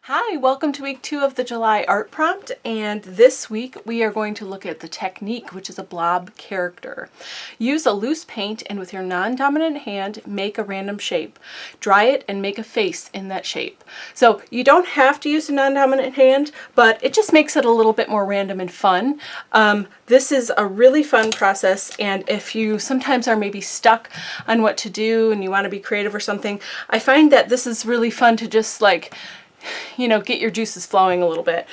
Hi, welcome to week 2 of the July art prompt, and this week we are going to look at the technique, which is a blob character. Use a loose paint and with your non-dominant hand make a random shape. Dry it and make a face in that shape. So you don't have to use a non-dominant hand, but it just makes it a little bit more random and fun. This is a really fun process, and if you sometimes are maybe stuck on what to do and you want to be creative or something, I find that this is really fun to just get your juices flowing a little bit.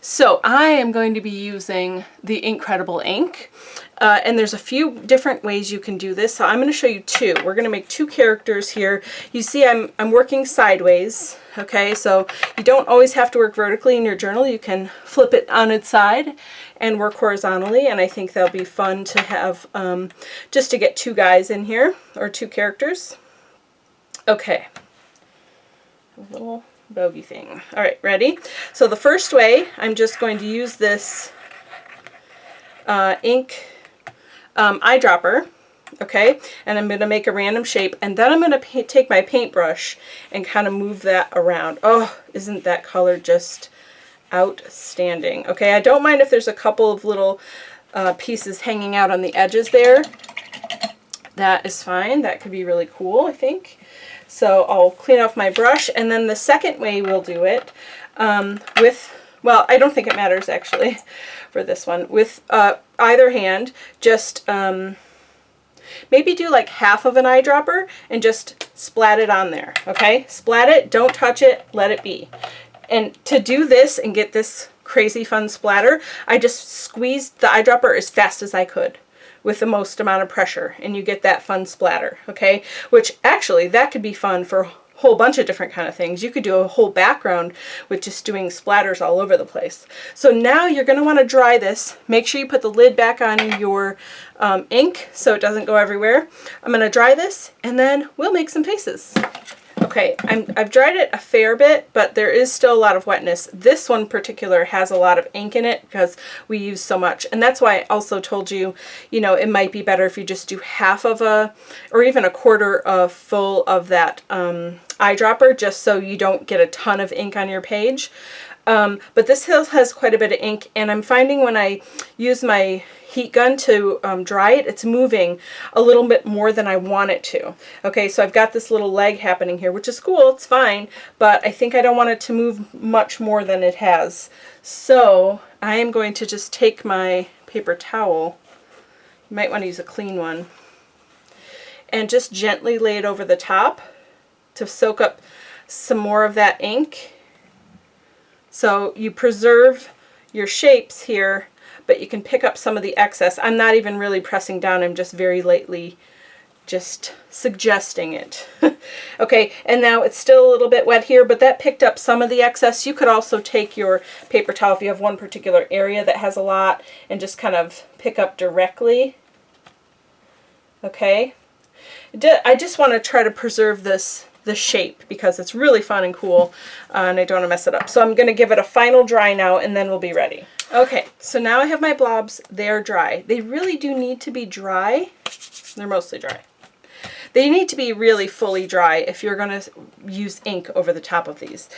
So I am going to be using the Incredible ink, and there's a few different ways you can do this. So I'm going to show you two. We're going to make two characters here. You see I'm working sideways, okay? So you don't always have to work vertically in your journal. You can flip it on its side and work horizontally, and I think that'll be fun to have just to get two guys in here, or two characters. Okay. A little bogey thing. All right, ready? So the first way, I'm just going to use this ink eyedropper, okay? And I'm going to make a random shape, and then I'm going to take my paintbrush and kind of move that around. Oh, isn't that color just outstanding? Okay, I don't mind if there's a couple of little pieces hanging out on the edges there. That is fine. That could be really cool, I think. So I'll clean off my brush, and then the second way we'll do it well, I don't think it matters actually for this one. With either hand, just maybe do like half of an eyedropper and just splat it on there, okay? Splat it, don't touch it, let it be. And to do this and get this crazy fun splatter, I just squeezed the eyedropper as fast as I could with the most amount of pressure, and you get that fun splatter, okay? Which actually, that could be fun for a whole bunch of different kind of things. You could do a whole background with just doing splatters all over the place. So now you're going to want to dry this. Make sure you put the lid back on your ink so it doesn't go everywhere. I'm going to dry this, and then we'll make some faces. Okay, I've dried it a fair bit, but there is still a lot of wetness. This one in particular has a lot of ink in it because we use so much. And that's why I also told you, it might be better if you just do half of or even a quarter full of that eyedropper, just so you don't get a ton of ink on your page. But this has quite a bit of ink, and I'm finding when I use my heat gun to dry it, it's moving a little bit more than I want it to. Okay, so I've got this little leg happening here, which is cool, it's fine, but I think I don't want it to move much more than it has. So I am going to just take my paper towel, you might want to use a clean one, and just gently lay it over the top to soak up some more of that ink. So you preserve your shapes here, but you can pick up some of the excess. I'm not even really pressing down, I'm just very lightly just suggesting it. Okay, and now it's still a little bit wet here, but that picked up some of the excess. You could also take your paper towel if you have one particular area that has a lot and just kind of pick up directly. Okay, I just want to try to preserve the shape because it's really fun and cool, and I don't want to mess it up. So I'm going to give it a final dry now, and then we'll be ready. Okay, so now I have my blobs. They're dry. They really do need to be dry. They're mostly dry. They need to be really fully dry if you're going to use ink over the top of these.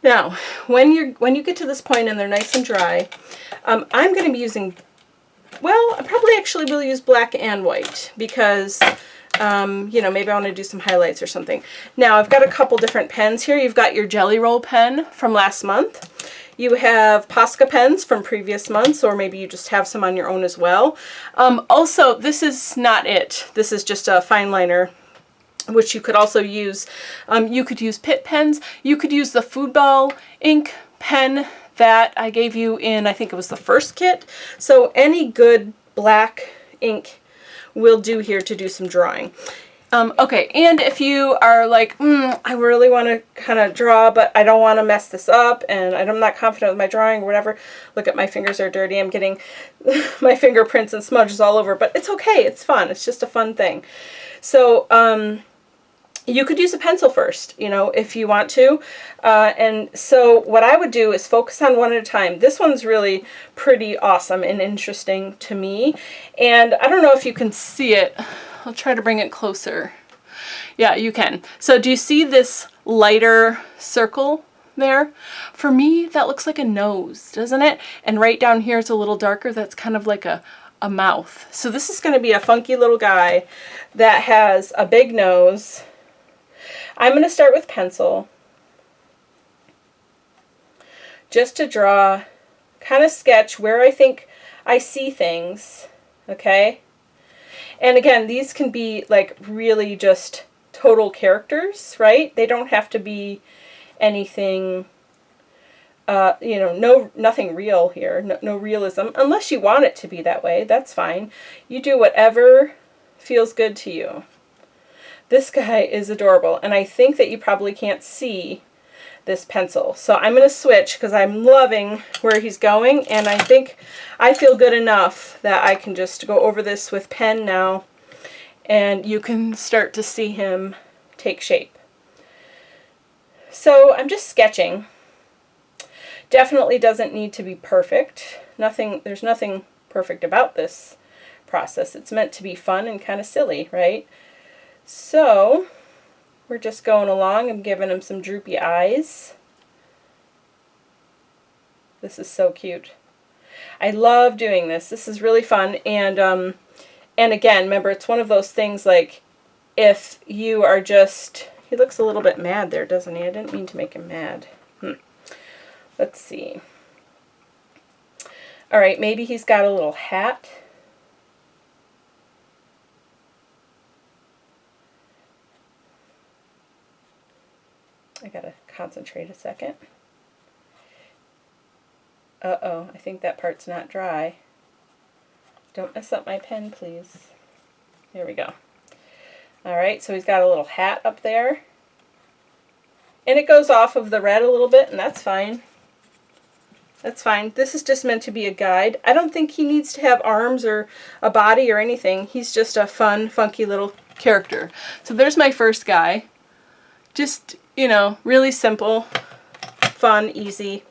Now, when you get to this point and they're nice and dry, I'm going to be using, well, I probably actually will use black and white because maybe I want to do some highlights or something. Now, I've got a couple different pens here. You've got your Jelly Roll pen from last month. You have Posca pens from previous months, or maybe you just have some on your own as well. Also, this is not it. This is just a fine liner, which you could also use. You could use Pitt pens. You could use the Foodball ink pen that I gave you in, I think it was the first kit. So any good black ink will do here to do some drawing. Okay, and if you are like, I really want to kind of draw, but I don't want to mess this up, and I'm not confident with my drawing or whatever. Look at my fingers are dirty. I'm getting my fingerprints and smudges all over, but it's okay. It's fun. It's just a fun thing. So you could use a pencil first, if you want to. And so what I would do is focus on one at a time. This one's really pretty awesome and interesting to me. And I don't know if you can see it. I'll try to bring it closer. Yeah, you can. So do you see this lighter circle there. For me, that looks like a nose, doesn't it? And right down here is a little darker. That's kind of like a mouth. So this is going to be a funky little guy that has a big nose. I'm going to start with pencil just to draw, kind of sketch where I think I see things, okay? And again, these can be like really just total characters, right? They don't have to be anything, you know, nothing real here, no realism, unless you want it to be that way. That's fine. You do whatever feels good to you. This guy is adorable, and I think that you probably can't see this pencil. So I'm going to switch because I'm loving where he's going, and I think I feel good enough that I can just go over this with pen now, and you can start to see him take shape. So I'm just sketching. Definitely doesn't need to be perfect. There's nothing perfect about this process. It's meant to be fun and kind of silly, right? So we're just going along. I'm giving him some droopy eyes. This is so cute. I love doing this. This is really fun. And again, remember, it's one of those things like if you are just, he looks a little bit mad there, doesn't he? I didn't mean to make him mad. Let's see. All right, maybe he's got a little hat. I gotta concentrate a second. Uh-oh, I think that part's not dry. Don't mess up my pen, please. There we go. All right, so he's got a little hat up there. And it goes off of the red a little bit, and that's fine. That's fine. This is just meant to be a guide. I don't think he needs to have arms or a body or anything. He's just a fun, funky little character. So there's my first guy. Just, you know, really simple, fun, easy.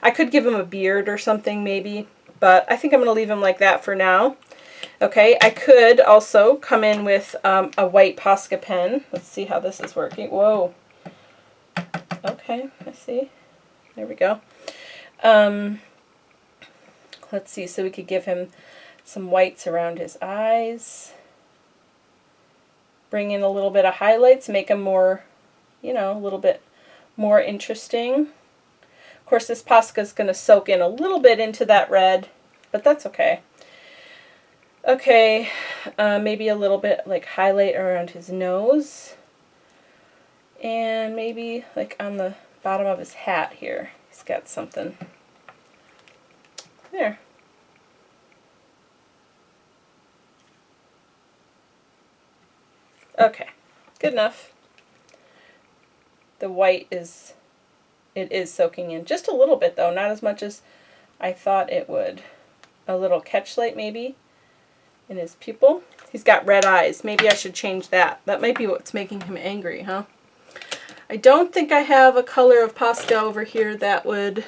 I could give him a beard or something maybe, but I think I'm going to leave him like that for now. Okay, I could also come in with a white Posca pen. Let's see how this is working. Whoa. Okay, I see. There we go. Let's see, so we could give him some whites around his eyes. Bring in a little bit of highlights, make him more, you know, a little bit more interesting. Of course, this Posca is going to soak in a little bit into that red, but that's okay. Okay, maybe a little bit like highlight around his nose. And maybe like on the bottom of his hat here. He's got something. There. Okay, good enough. The white is, it is soaking in. Just a little bit though, not as much as I thought it would. A little catch light maybe in his pupil. He's got red eyes. Maybe I should change that. That might be what's making him angry, huh? I don't think I have a color of Posca over here that would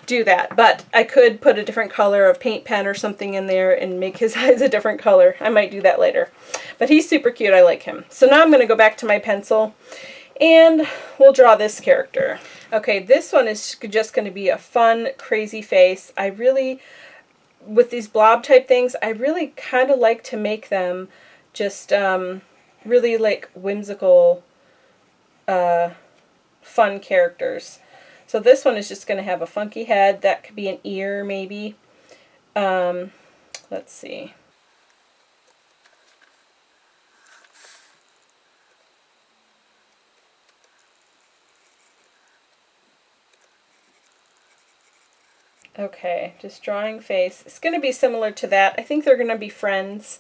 do that, but I could put a different color of paint pen or something in there and make his eyes a different color. I might do that later. But he's super cute. I like him. So now I'm going to go back to my pencil and we'll draw this character. Okay, this one is just going to be a fun, crazy face. I really, with these blob type things, I really kind of like to make them just really like whimsical, fun characters. So this one is just going to have a funky head. That could be an ear, maybe. Let's see. Okay, just drawing face. It's going to be similar to that. I think they're going to be friends.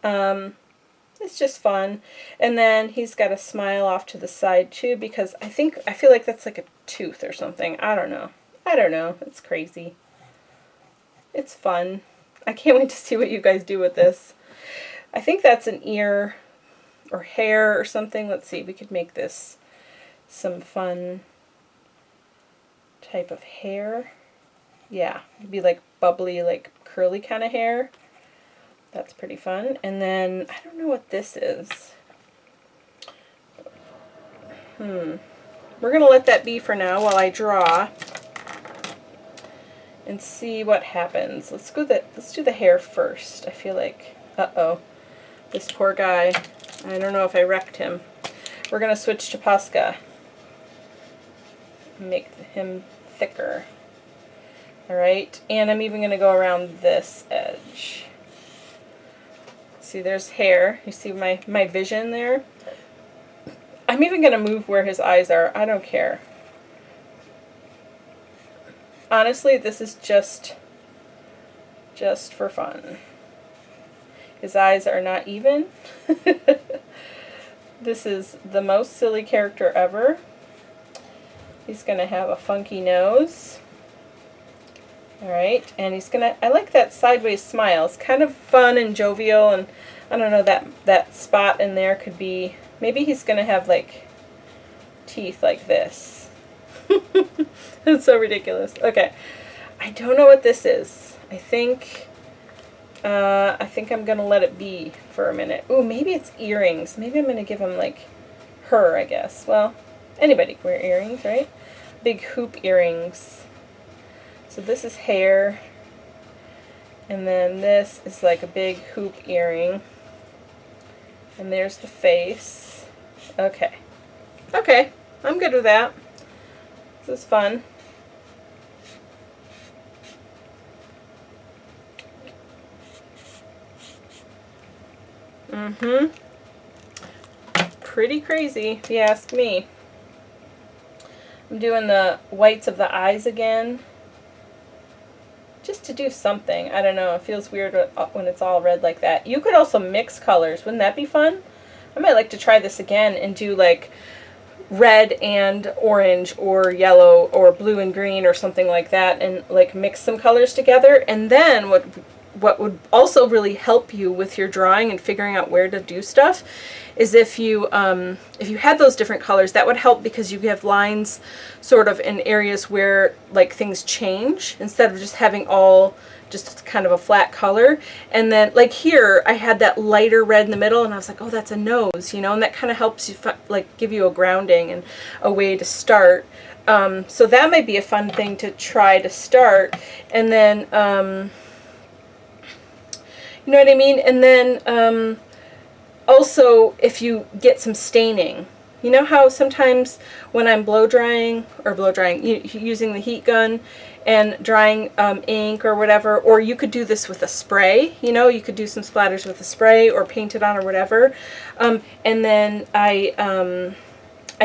It's just fun. And then he's got a smile off to the side too, because I feel like that's like a tooth or something. I don't know. It's crazy. It's fun. I can't wait to see what you guys do with this. I think that's an ear or hair or something. Let's see. We could make this some fun type of hair. Yeah, it'd be like bubbly, like curly kind of hair. That's pretty fun. And then, I don't know what this is. we're going to let that be for now while I draw and see what happens. Let's do the hair first. I feel like, uh-oh, this poor guy. I don't know if I wrecked him. We're going to switch to Posca. Make him thicker. Alright, and I'm even going to go around this edge. See, there's hair. You see my vision there? I'm even going to move where his eyes are. I don't care. Honestly, this is just for fun. His eyes are not even. This is the most silly character ever. He's going to have a funky nose. Alright, and he's going to, I like that sideways smile. It's kind of fun and jovial, and I don't know, that spot in there could be, maybe he's going to have like teeth like this. That's so ridiculous. Okay, I don't know what this is. I think I'm going to let it be for a minute. Ooh, maybe it's earrings. Maybe I'm going to give him like her, I guess. Well, anybody can wear earrings, right? Big hoop earrings. So this is hair, and then this is like a big hoop earring, and there's the face. Okay. Okay, I'm good with that. This is fun. Pretty crazy, if you ask me. I'm doing the whites of the eyes again, just to do something. I don't know, it feels weird when it's all red like that. You could also mix colors. Wouldn't that be fun? I might like to try this again and do like red and orange or yellow or blue and green or something like that, and like mix some colors together. And then what would also really help you with your drawing and figuring out where to do stuff is if you had those different colors, that would help, because you have lines sort of in areas where like things change instead of just having all just kind of a flat color. And then like here I had that lighter red in the middle, and I was like, oh, that's a nose, you know, and that kind of helps you like give you a grounding and a way to start. So that might be a fun thing to try to start. And then you know what I mean? And then also, if you get some staining, you know how sometimes when I'm blow drying using the heat gun and drying ink or whatever, or you could do this with a spray, you know, you could do some splatters with a spray or paint it on or whatever, and then I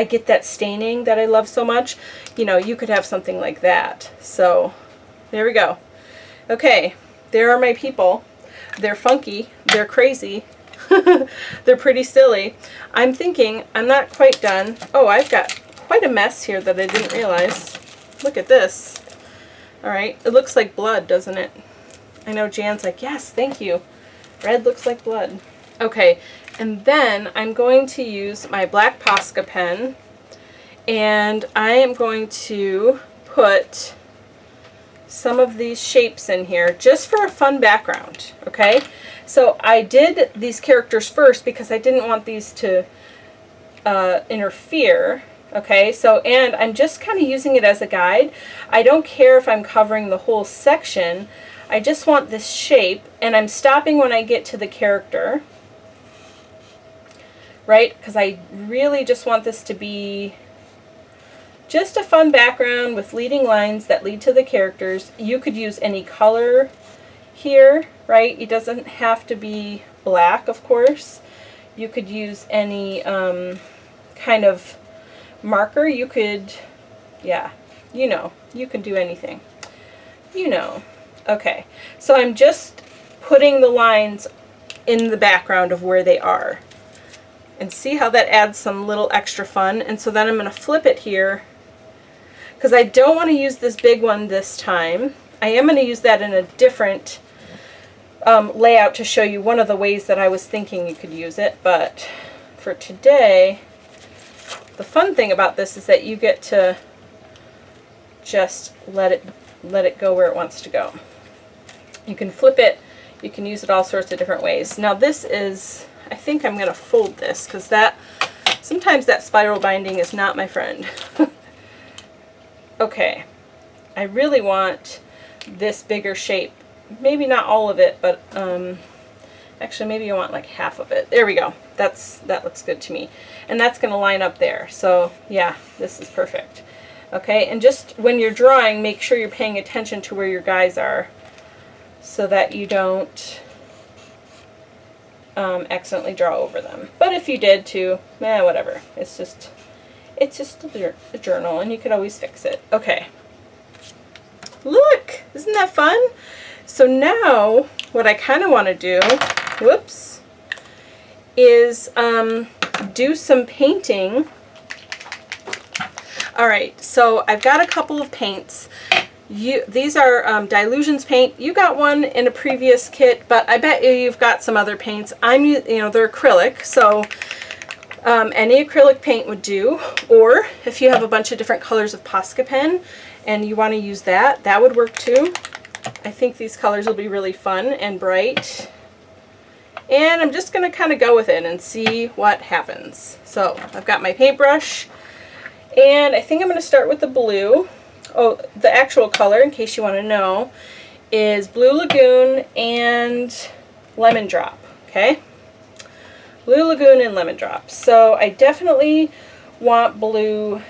get that staining that I love so much, you know, you could have something like that. So there we go. Okay, there are my people. They're funky, they're crazy, they're pretty silly. I'm thinking I'm not quite done. Oh, I've got quite a mess here that I didn't realize. Look at this. Alright, it looks like blood, doesn't it? I know Jan's like, yes, thank you. Red looks like blood. Okay, and then I'm going to use my black Posca pen, and I am going to put some of these shapes in here just for a fun background. Okay, so I did these characters first because I didn't want these to interfere. Okay, so, and I'm just kind of using it as a guide. I don't care if I'm covering the whole section. I just want this shape, and I'm stopping when I get to the character, right? Because I really just want this to be just a fun background with leading lines that lead to the characters. You could use any color here, right? It doesn't have to be black, of course. You could use any kind of marker. You could, yeah, you know, you can do anything. You know. Okay, so I'm just putting the lines in the background of where they are. And see how that adds some little extra fun. And so then I'm going to flip it here, because I don't want to use this big one this time. I am going to use that in a different layout to show you one of the ways that I was thinking you could use it. But for today, the fun thing about this is that you get to just let it go where it wants to go. You can flip it. You can use it all sorts of different ways. Now this is, I think I'm going to fold this, because that Sometimes that spiral binding is not my friend. Okay, I really want this bigger shape. Maybe not all of it, but actually maybe I want like half of it. There we go. That looks good to me. And that's going to line up there. So yeah, this is perfect. Okay, and just when you're drawing, make sure you're paying attention to where your guys are so that you don't accidentally draw over them. But if you did too, whatever. It's just a journal, and you could always fix it. Okay. Look, isn't that fun? So now what I kind of want to do, whoops, is do some painting. All right, so I've got a couple of paints. These are Dylusions paint. You got one in a previous kit, but I bet you've got some other paints. They're acrylic, so any acrylic paint would do. Or if you have a bunch of different colors of Posca pen and you want to use that, that would work too. I think these colors will be really fun and bright. And I'm just going to kind of go with it and see what happens. So I've got my paintbrush, and I think I'm going to start with the blue. Oh, the actual color, in case you want to know, is Blue Lagoon and Lemon Drop, okay? Blue Lagoon and Lemon Drop. So I definitely want blue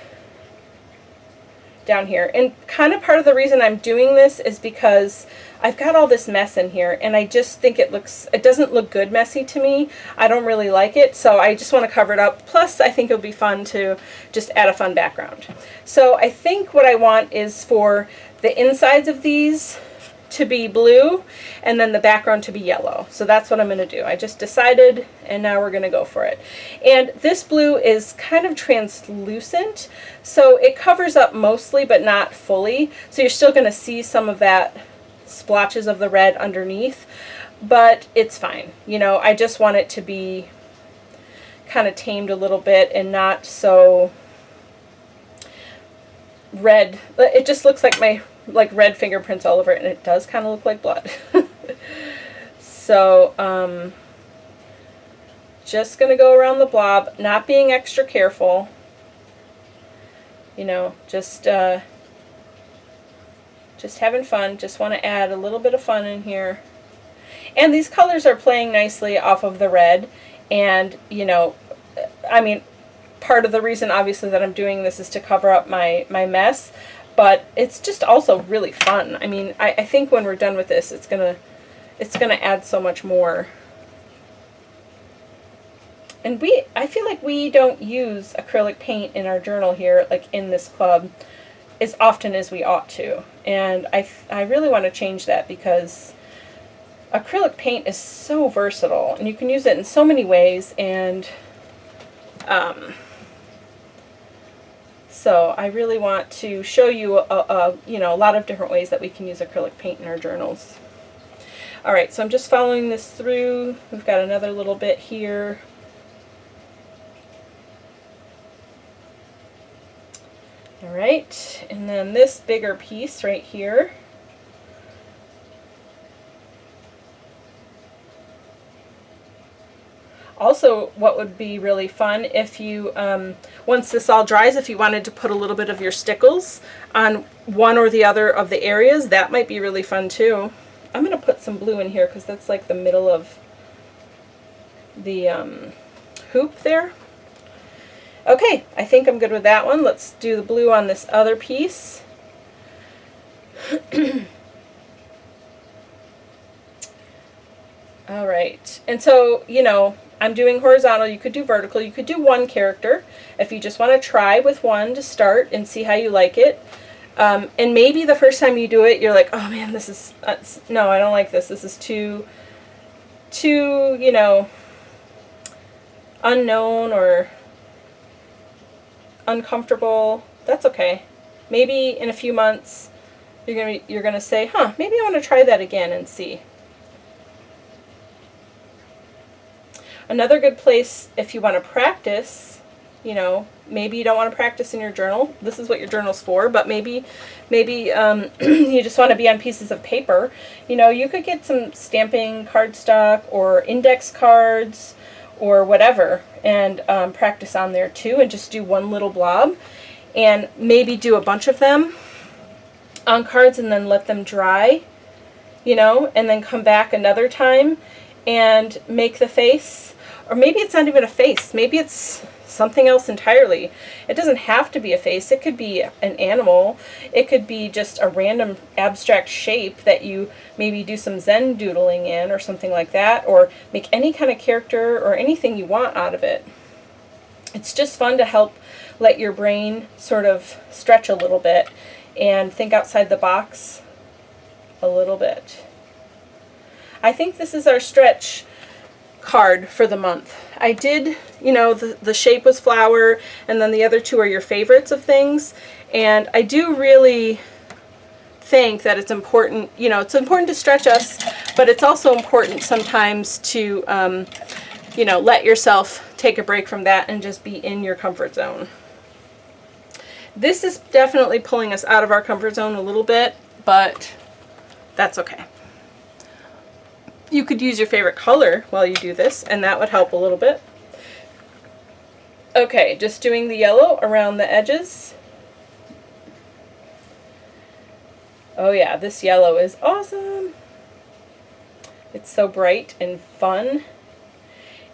down here. And kind of part of the reason I'm doing this is because I've got all this mess in here, and I just think it doesn't look good messy to me. I don't really like it, so I just want to cover it up. Plus, I think it'll be fun to just add a fun background. So I think what I want is for the insides of these to be blue, and then the background to be yellow. So that's what I'm going to do. I just decided, and now we're going to go for it. And this blue is kind of translucent, so it covers up mostly, but not fully. So you're still going to see some of that splotches of the red underneath, but it's fine. You know, I just want it to be kind of tamed a little bit and not so red. It just looks like my red fingerprints all over it, and it does kind of look like blood. So just gonna go around the blob, not being extra careful, you know, just having fun. Just want to add a little bit of fun in here. And these colors are playing nicely off of the red, and you know, I mean, part of the reason obviously that I'm doing this is to cover up my mess, but it's just also really fun. I mean, I think when we're done with this, it's gonna add so much more. And I feel like we don't use acrylic paint in our journal here, like in this club, as often as we ought to. And I really want to change that, because acrylic paint is so versatile, and you can use it in so many ways. And so I really want to show you a lot of different ways that we can use acrylic paint in our journals. All right, so I'm just following this through. We've got another little bit here. All right, and then this bigger piece right here. Also, what would be really fun if you, once this all dries, if you wanted to put a little bit of your stickles on one or the other of the areas, that might be really fun too. I'm going to put some blue in here because that's like the middle of the hoop there. Okay, I think I'm good with that one. Let's do the blue on this other piece. All right, and so, you know, I'm doing horizontal. You could do vertical. You could do one character if you just want to try with one to start and see how you like it. And maybe the first time you do it, you're like, oh man, this is, no, I don't like this. This is too, you know, unknown or uncomfortable. That's okay. Maybe in a few months you're gonna say, huh, maybe I want to try that again and see. Another good place if you want to practice, you know, maybe you don't want to practice in your journal. This is what your journal's for, but maybe you just want to be on pieces of paper. You know, you could get some stamping cardstock or index cards or whatever, and practice on there too, and just do one little blob and maybe do a bunch of them on cards and then let them dry, you know, and then come back another time and make the face. Or maybe it's not even a face, maybe it's something else entirely. It doesn't have to be a face. It could be an animal. It could be just a random abstract shape that you maybe do some Zen doodling in or something like that, or make any kind of character or anything you want out of it. It's just fun to help let your brain sort of stretch a little bit and think outside the box a little bit. I think this is our stretch card for the month. I did, you know, the shape was flower, and then the other two are your favorites of things, and I do really think that it's important, you know, it's important to stretch us, but it's also important sometimes to, you know, let yourself take a break from that and just be in your comfort zone. This is definitely pulling us out of our comfort zone a little bit, but that's okay. You could use your favorite color while you do this, and that would help a little bit. Okay, just doing the yellow around the edges. Oh yeah, this yellow is awesome. It's so bright and fun.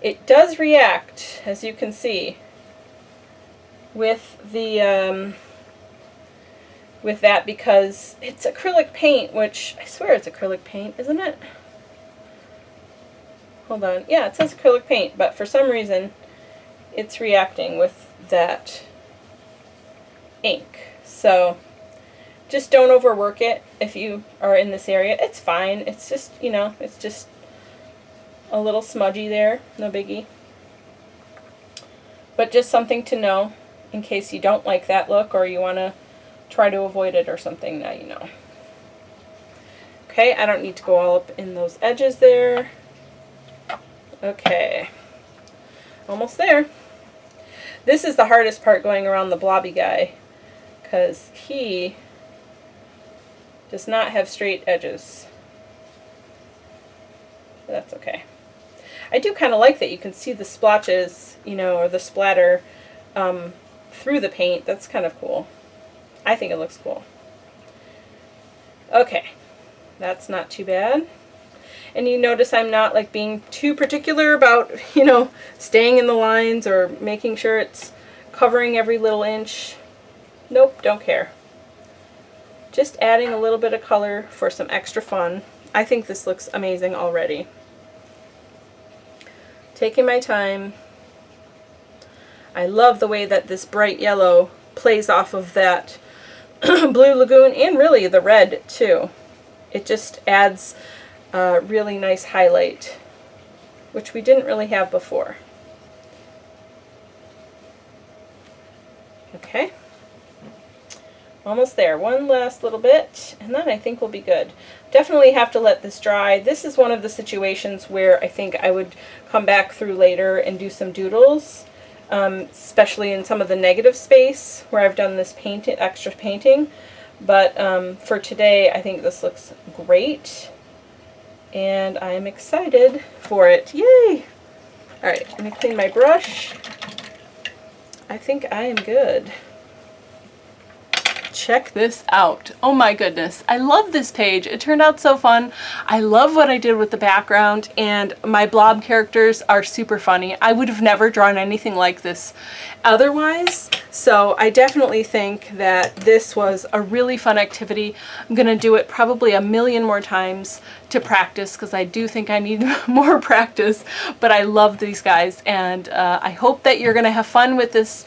It does react, as you can see, with the with that, because it's acrylic paint, which I swear it's acrylic paint, isn't it? Hold on. Yeah, it says acrylic paint, but for some reason it's reacting with that ink. So just don't overwork it if you are in this area. It's fine. It's just, you know, it's just a little smudgy there. No biggie. But just something to know in case you don't like that look or you want to try to avoid it or something. Now you know. Okay, I don't need to go all up in those edges there. Okay, almost there. This is the hardest part, going around the blobby guy, because he does not have straight edges. That's okay. I do kind of like that you can see the splotches, you know, or the splatter through the paint. That's kind of cool. I think it looks cool. Okay, that's not too bad. And you notice I'm not like being too particular about, you know, staying in the lines or making sure it's covering every little inch. Nope, don't care. Just adding a little bit of color for some extra fun. I think this looks amazing already. Taking my time. I love the way that this bright yellow plays off of that blue lagoon, and really the red too. It just adds a really nice highlight, which we didn't really have before. Okay, almost there. One last little bit, and then I think we'll be good. Definitely have to let this dry. This is one of the situations where I think I would come back through later and do some doodles, especially in some of the negative space where I've done this extra painting. But for today, I think this looks great, and I'm excited for it. Yay! Alright, let me clean my brush. I think I am good. Check this out. Oh my goodness. I love this page. It turned out so fun. I love what I did with the background, and my blob characters are super funny. I would have never drawn anything like this otherwise, so I definitely think that this was a really fun activity. I'm going to do it probably a million more times to practice, because I do think I need more practice, but I love these guys, and I hope that you're going to have fun with this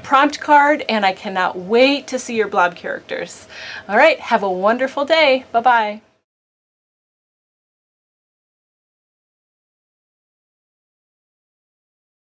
prompt card, and I cannot wait to see your blob characters. All right, have a wonderful day. Bye-bye.